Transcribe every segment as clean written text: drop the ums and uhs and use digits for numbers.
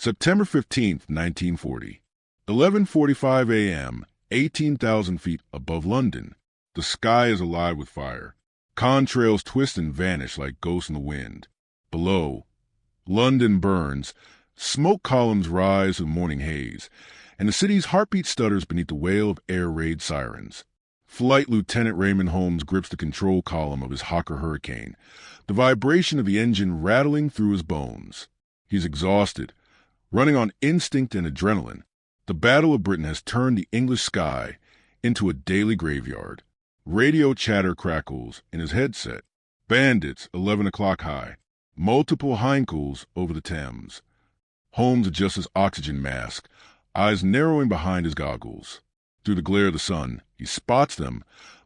September 15th, 1940. 11:45 a.m., 18,000 feet above London. The sky is alive with fire. Contrails twist and vanish like ghosts in the wind. Below, London burns. Smoke columns rise in morning haze, and the city's heartbeat stutters beneath the wail of air raid sirens. Flight Lieutenant Raymond Holmes grips the control column of his Hawker Hurricane, the vibration of the engine rattling through his bones. He's exhausted, running on instinct and adrenaline. The Battle of Britain has turned the English sky into a daily graveyard. Radio chatter crackles in his headset. Bandits, 11 o'clock high. Multiple Heinkels over the Thames. Holmes adjusts his oxygen mask, eyes narrowing behind his goggles. Through the glare of the sun, he spots them,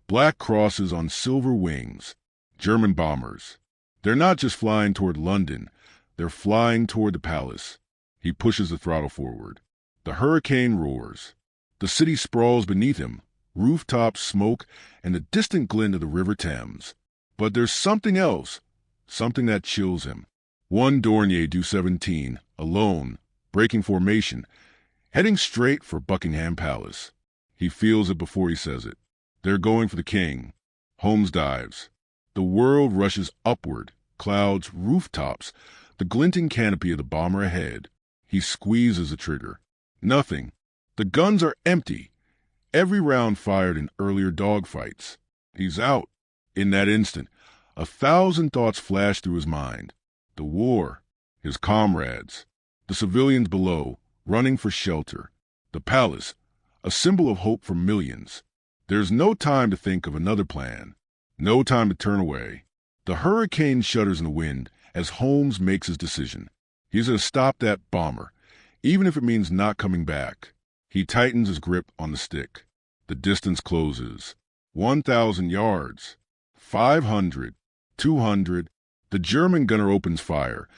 black crosses on silver wings. German bombers. They're not just flying toward London, they're flying toward the palace. He pushes the throttle forward. The hurricane roars. The city sprawls beneath him, rooftops, smoke, and the distant glint of the River Thames. But there's something else, something that chills him. One Dornier Du-17, alone, breaking formation, heading straight for Buckingham Palace. He feels it before he says it. They're going for the king. Holmes dives. The world rushes upward, clouds, rooftops, the glinting canopy of the bomber ahead. He squeezes the trigger. Nothing. The guns are empty. Every round fired in earlier dogfights. He's out. In that instant, 1,000 thoughts flash through his mind. The war, his comrades, the civilians below, running for shelter. The palace, a symbol of hope for millions. There's no time to think of another plan. No time to turn away. The hurricane shudders in the wind as Holmes makes his decision. He's going to stop that bomber, even if it means not coming back. He tightens his grip on the stick. The distance closes. 1,000 yards. 500. 200. The German gunner opens fire.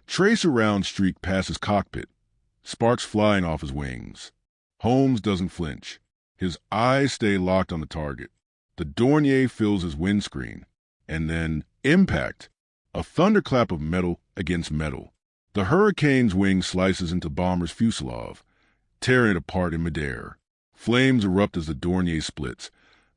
Tracer rounds streak past his cockpit. Sparks flying off his wings. Holmes doesn't flinch. His eyes stay locked on the target. The Dornier fills his windscreen. And then, impact. A thunderclap of metal against metal. The hurricane's wing slices into bomber's fuselage, tearing it apart in midair. Flames erupt as the Dornier splits,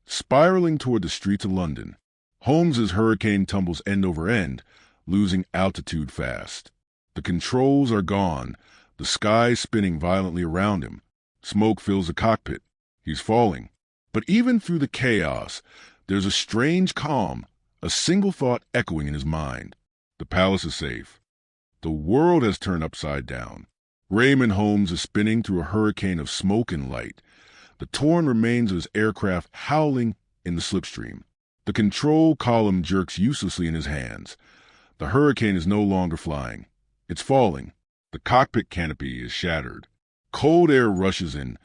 spiraling toward the streets of London. Holmes's hurricane tumbles end over end, losing altitude fast. The controls are gone, the sky spinning violently around him. Smoke fills the cockpit. He's falling. But even through the chaos, there's a strange calm, a single thought echoing in his mind. The palace is safe. The world has turned upside down. Raymond Holmes is spinning through a hurricane of smoke and light, the torn remains of his aircraft howling in the slipstream. The control column jerks uselessly in his hands. The hurricane is no longer flying. It's falling. The cockpit canopy is shattered. Cold air rushes in,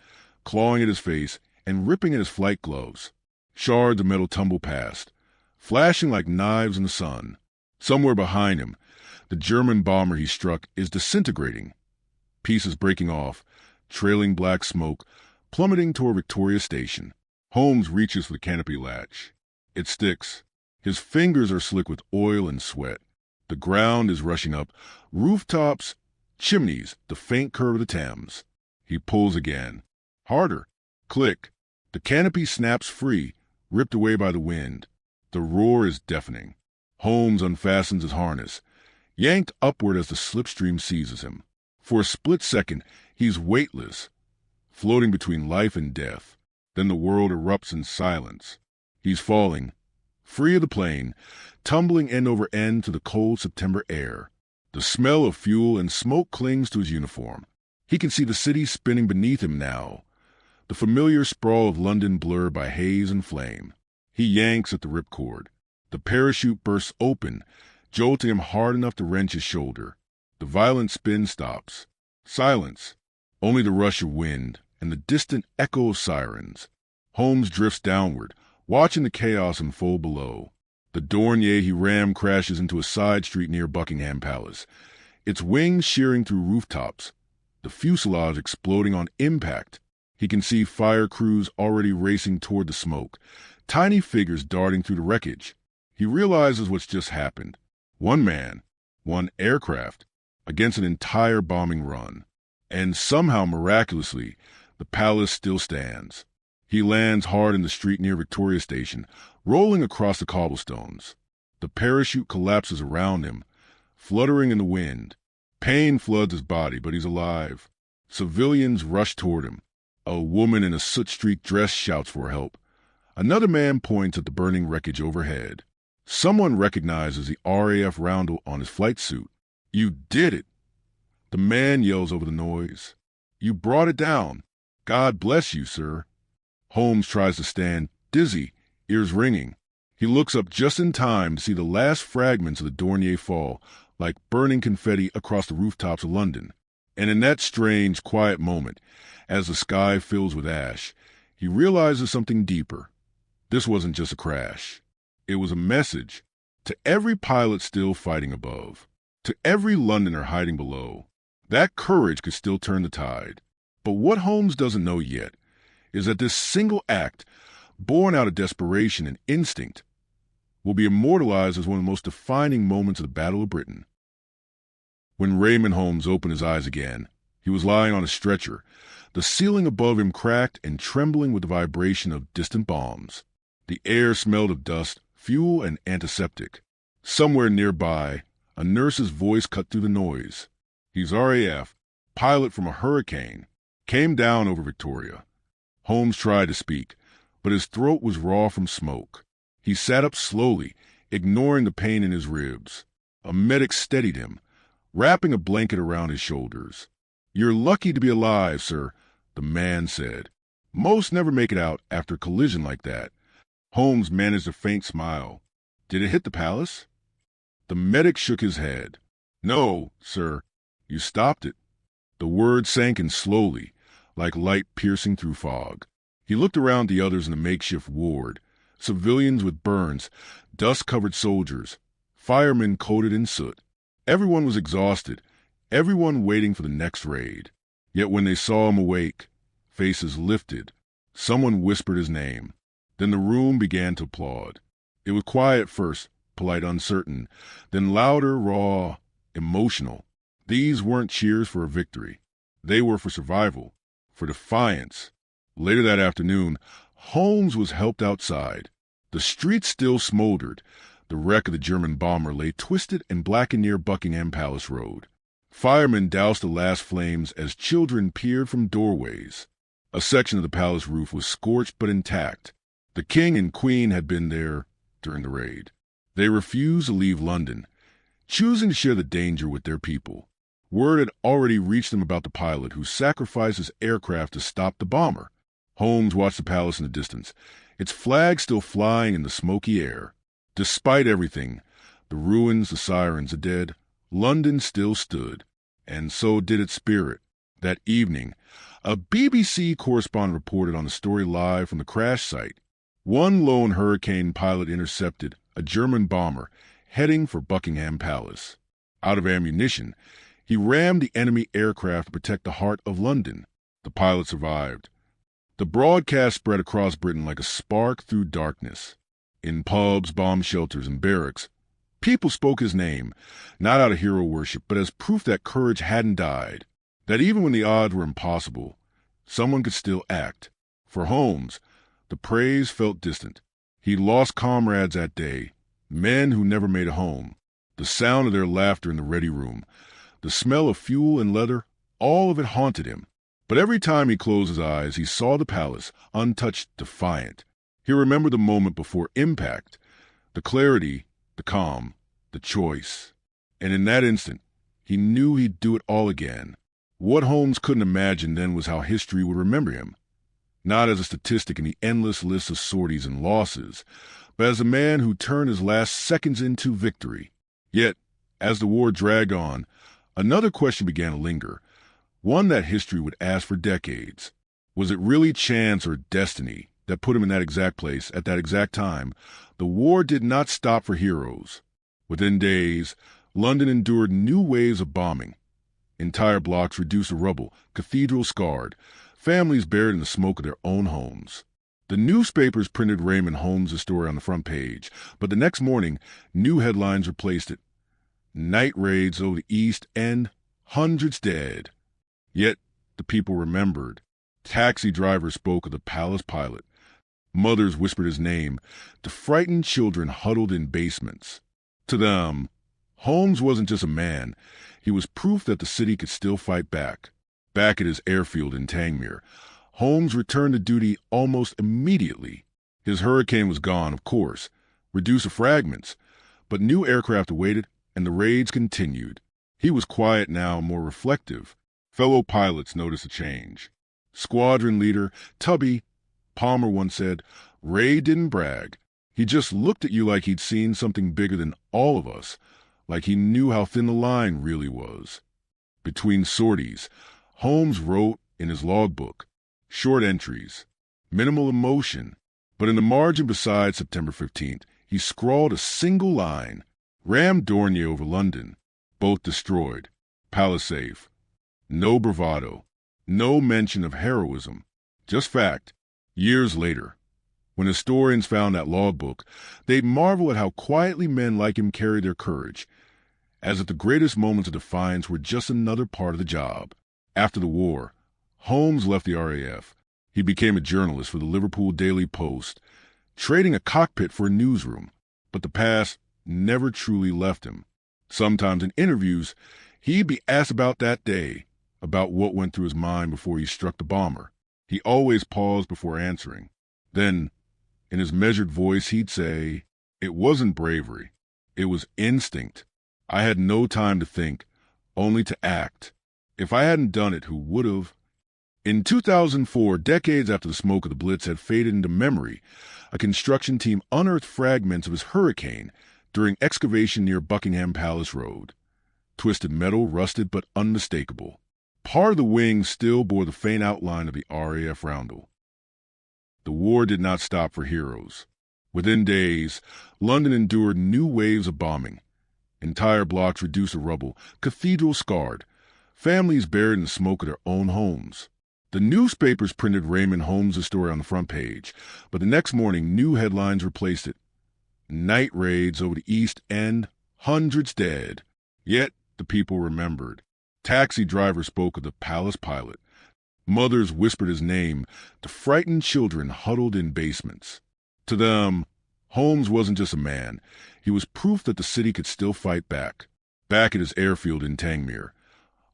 clawing at his face and ripping at his flight gloves. Shards of metal tumble past, flashing like knives in the sun. Somewhere behind him, the German bomber he struck is disintegrating. Pieces breaking off, trailing black smoke, plummeting toward Victoria Station. Holmes reaches for the canopy latch. It sticks. His fingers are slick with oil and sweat. The ground is rushing up. Rooftops, chimneys, the faint curve of the Thames. He pulls again. Harder. Click. The canopy snaps free, ripped away by the wind. The roar is deafening. Holmes unfastens his harness, yanked upward as the slipstream seizes him. For a split second, he's weightless, floating between life and death. Then the world erupts in silence. He's falling, free of the plane, tumbling end over end to the cold September air. The smell of fuel and smoke clings to his uniform. He can see the city spinning beneath him now, the familiar sprawl of London blurred by haze and flame. He yanks at the ripcord. The parachute bursts open, jolting him hard enough to wrench his shoulder. The violent spin stops. Silence. Only the rush of wind and the distant echo of sirens. Holmes drifts downward, watching the chaos unfold below. The Dornier he rammed crashes into a side street near Buckingham Palace, its wings shearing through rooftops, the fuselage exploding on impact. He can see fire crews already racing toward the smoke, tiny figures darting through the wreckage. He realizes what's just happened. One man, one aircraft, against an entire bombing run. And somehow, miraculously, the palace still stands. He lands hard in the street near Victoria Station, rolling across the cobblestones. The parachute collapses around him, fluttering in the wind. Pain floods his body, but he's alive. Civilians rush toward him. A woman in a soot-streaked dress shouts for help. Another man points at the burning wreckage overhead. Someone recognizes the RAF roundel on his flight suit. "You did it!" The man yells over the noise. "You brought it down. God bless you, sir." Holmes tries to stand, dizzy, ears ringing. He looks up just in time to see the last fragments of the Dornier fall, like burning confetti across the rooftops of London. And in that strange, quiet moment, as the sky fills with ash, he realizes something deeper. This wasn't just a crash. It was a message to every pilot still fighting above, to every Londoner hiding below. That courage could still turn the tide. But what Holmes doesn't know yet is that this single act, born out of desperation and instinct, will be immortalized as one of the most defining moments of the Battle of Britain. When Raymond Holmes opened his eyes again, he was lying on a stretcher, the ceiling above him cracked and trembling with the vibration of distant bombs. The air smelled of dust, fuel, and antiseptic. Somewhere nearby, a nurse's voice cut through the noise. "He's RAF, pilot from a hurricane. Came down over Victoria." Holmes tried to speak, but his throat was raw from smoke. He sat up slowly, ignoring the pain in his ribs. A medic steadied him, wrapping a blanket around his shoulders. "You're lucky to be alive, sir," the man said. "Most never make it out after a collision like that." Holmes managed a faint smile. "Did it hit the palace?" The medic shook his head. "No, sir. You stopped it." The words sank in slowly, like light piercing through fog. He looked around the others in the makeshift ward. Civilians with burns, dust-covered soldiers, firemen coated in soot. Everyone was exhausted, everyone waiting for the next raid. Yet when they saw him awake, faces lifted. Someone whispered his name. Then the room began to applaud. It was quiet at first, polite, uncertain, then louder, raw, emotional. These weren't cheers for a victory. They were for survival, for defiance. Later that afternoon, Holmes was helped outside. The streets still smoldered. The wreck of the German bomber lay twisted and blackened near Buckingham Palace Road. Firemen doused the last flames as children peered from doorways. A section of the palace roof was scorched but intact. The king and queen had been there during the raid. They refused to leave London, choosing to share the danger with their people. Word had already reached them about the pilot who sacrificed his aircraft to stop the bomber. Holmes watched the palace in the distance, its flag still flying in the smoky air. Despite everything, the ruins, the sirens, the dead, London still stood. And so did its spirit. That evening, a BBC correspondent reported on the story live from the crash site. One lone hurricane pilot intercepted a German bomber heading for Buckingham Palace. Out of ammunition, he rammed the enemy aircraft to protect the heart of London. The pilot survived. The broadcast spread across Britain like a spark through darkness. In pubs, bomb shelters, and barracks, people spoke his name, not out of hero worship, but as proof that courage hadn't died, that even when the odds were impossible, someone could still act. For Holmes, the praise felt distant. He'd lost comrades that day, men who never made it home. The sound of their laughter in the ready room, the smell of fuel and leather, all of it haunted him. But every time he closed his eyes, he saw the palace, untouched, defiant. He remembered the moment before impact, the clarity, the calm, the choice. And in that instant, he knew he'd do it all again. What Holmes couldn't imagine then was how history would remember him. Not as a statistic in the endless list of sorties and losses, but as a man who turned his last seconds into victory. Yet, as the war dragged on, another question began to linger, one that history would ask for decades. Was it really chance or destiny that put him in that exact place at that exact time? The war did not stop for heroes. Within days, London endured new waves of bombing. Entire blocks reduced to rubble, cathedrals scarred, families buried in the smoke of their own homes. The newspapers printed Raymond Holmes' story on the front page, but the next morning, new headlines replaced it. Night raids over the East End, hundreds dead. Yet the people remembered. Taxi drivers spoke of the palace pilot. Mothers whispered his name. The frightened children huddled in basements. To them, Holmes wasn't just a man. He was proof that the city could still fight back. Back at his airfield in Tangmere, Holmes returned to duty almost immediately. His Hurricane was gone, of course, reduced to fragments, but new aircraft awaited, and the raids continued. He was quiet now, more reflective. Fellow pilots noticed a change. Squadron leader Tubby Palmer once said, "Ray didn't brag. He just looked at you like he'd seen something bigger than all of us, like he knew how thin the line really was." Between sorties, Holmes wrote in his logbook, short entries, minimal emotion, but in the margin beside September 15th, he scrawled a single line, "Rammed Dornier over London, both destroyed, palace safe." No bravado, no mention of heroism, just fact. Years later, when historians found that logbook, they'd marvel at how quietly men like him carried their courage, as if the greatest moments of defiance were just another part of the job. After the war, Holmes left the RAF. He became a journalist for the Liverpool Daily Post, trading a cockpit for a newsroom, but the past never truly left him. Sometimes in interviews, he'd be asked about that day, about what went through his mind before he struck the bomber. He always paused before answering. Then, in his measured voice, he'd say, "It wasn't bravery. It was instinct. I had no time to think, only to act. If I hadn't done it, who would have?" In 2004, decades after the smoke of the Blitz had faded into memory, a construction team unearthed fragments of his Hurricane during excavation near Buckingham Palace Road. Twisted metal, rusted but unmistakable. Part of the wing still bore the faint outline of the RAF roundel. The war did not stop for heroes. Within days, London endured new waves of bombing. Entire blocks reduced to rubble, cathedrals scarred, families buried in the smoke of their own homes. The newspapers printed Raymond Holmes' story on the front page, but the next morning new headlines replaced it. Night raids over the East End, hundreds dead. Yet the people remembered. Taxi drivers spoke of the palace pilot. Mothers whispered his name. The frightened children huddled in basements. To them, Holmes wasn't just a man. He was proof that the city could still fight back. Back at his airfield in Tangmere,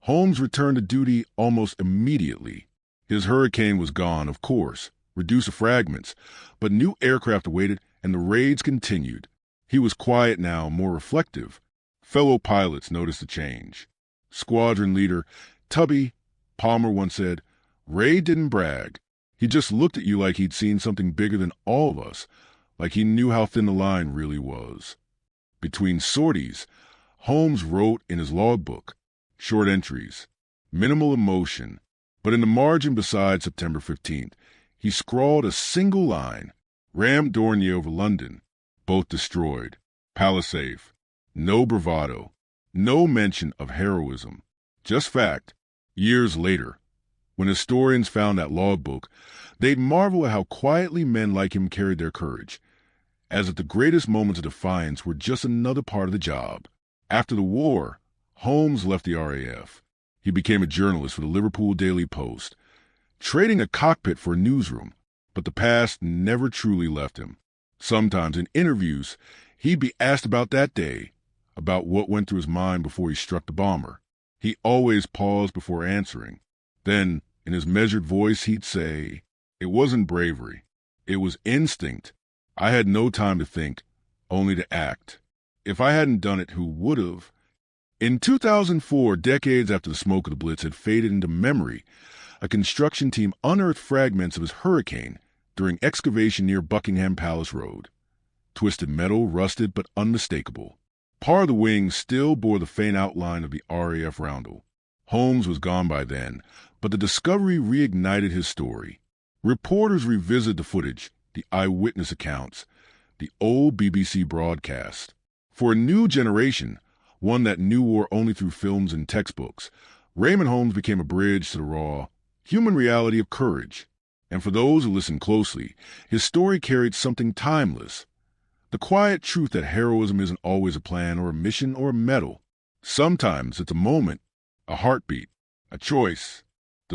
Holmes returned to duty almost immediately. His Hurricane was gone, of course, reduced to fragments, but new aircraft awaited, and the raids continued. He was quiet now, more reflective. Fellow pilots noticed the change. Squadron leader Tubby Palmer once said, "Ray didn't brag. He just looked at you like he'd seen something bigger than all of us, like he knew how thin the line really was." Between sorties, Holmes wrote in his logbook, short entries, minimal emotion, but in the margin beside September 15th, he scrawled a single line, "Rammed Dornier over London, both destroyed, palace safe." No bravado, no mention of heroism, just fact. Years later, when historians found that logbook, they'd marvel at how quietly men like him carried their courage, as if the greatest moments of defiance were just another part of the job. After the war, Holmes left the RAF. He became a journalist for the Liverpool Daily Post, trading a cockpit for a newsroom, but the past never truly left him. Sometimes in interviews, he'd be asked about that day, about what went through his mind before he struck the bomber. He always paused before answering. Then, in his measured voice, he'd say, "It wasn't bravery. It was instinct. I had no time to think, only to act. If I hadn't done it, who would have?" In 2004, decades after the smoke of the Blitz had faded into memory, a construction team unearthed fragments of his Hurricane during excavation near Buckingham Palace Road. Twisted metal, rusted but unmistakable. Part of the wing still bore the faint outline of the RAF roundel. Holmes was gone by then, but the discovery reignited his story. Reporters revisited the footage, the eyewitness accounts, the old BBC broadcast. For a new generation, one that knew war only through films and textbooks, Raymond Holmes became a bridge to the raw, human reality of courage. And for those who listened closely, his story carried something timeless. The quiet truth that heroism isn't always a plan or a mission or a medal. Sometimes it's a moment, a heartbeat, a choice.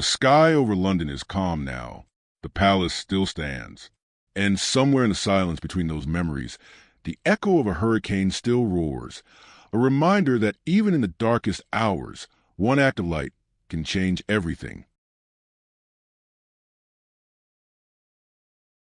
The sky over London is calm now. The palace still stands. And somewhere in the silence between those memories, the echo of a hurricane still roars, a reminder that even in the darkest hours, one act of light can change everything.